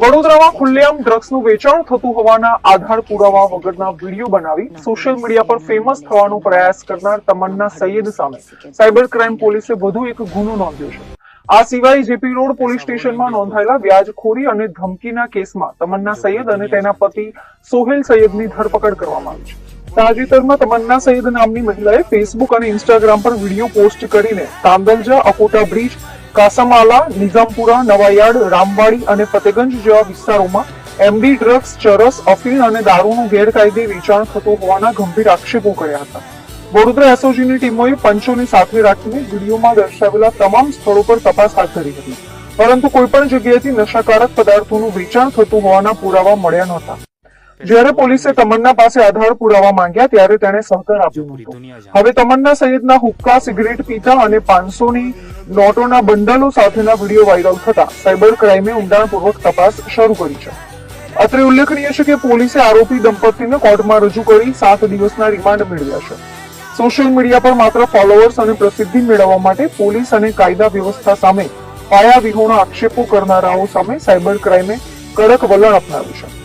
વડોદરામાં ખુલ્લેઆમ ડ્રગ્સનું વેચાણ થતું હોવાના આધાર પુરાવા વગરના વિડીયો બનાવી સોશિયલ મીડિયા પર ફેમસ થવાનો પ્રયાસ કરનાર તમન્ના સૈયદ સામે સાયબર ક્રાઇમ પોલીસે વધુ એક ગુનો નોંધ્યો છે. આ સિવાય જેપી રોડ પોલીસ સ્ટેશનમાં નોંધાયેલા વ્યાજખોરી અને ધમકીના કેસમાં તમન્ના સૈયદ અને તેના પતિ સોહેલ સૈયદની ધરપકડ કરવામાં આવી છે. તાજેતરમાં તમન્ના સૈયદ નામની મહિલાએ ફેસબુક અને ઇન્સ્ટાગ્રામ પર વિડીયો પોસ્ટ કરીને તાંદલજા, અકોટા બ્રિજ, કાસામાલા, નિઝામપુરા, નવાયાર્ડ, રામવાડી અને ફતેગંજ જેવા વિસ્તારોમાં એમડી ડ્રગ્સ, ચરસ, અફીણ અને દારૂનું ગેરકાયદે વેચાણ થતું હોવાના ગંભીર આક્ષેપો કર્યા હતા. વડોદરા એસઓજીની ટીમોએ પંચોને સાથે રાખીને વિડીયોમાં દર્શાવેલા તમામ સ્થળો પર તપાસ હાથ ધરી હતી, પરંતુ કોઈપણ જગ્યાએથી નશાકારક પદાર્થોનું વેચાણ થતું હોવાના પુરાવા મળ્યા નહોતા. જ્યારે પોલીસે તમન્ના પાસે આધાર પુરાવા માંગ્યા ત્યારે તેણે સહકાર આપ્યો હતો. હવે તમન્ના સૈયદના હુક્કા, સિગરેટ પીતા અને 500ની નોટોના બંડલો સાથેના વિડીયો વાયરલ થતા સાયબર ક્રાઇમે ઊંડાણપૂર્વક તપાસ શરૂ કરી છે. અત્રે ઉલ્લેખનીય છે કે પોલીસે આરોપી દંપતીને કોર્ટમાં રજૂ કરી 7 દિવસના રિમાન્ડ મેળવ્યા છે. સોશિયલ મીડિયા પર માત્ર ફોલોઅર્સ અને પ્રસિદ્ધિ મેળવવા માટે પોલીસ અને કાયદા વ્યવસ્થા સામે પાયાવિહોણા આક્ષેપો કરનારાઓ સામે સાયબર ક્રાઇમે કડક વલણ અપનાવ્યું છે.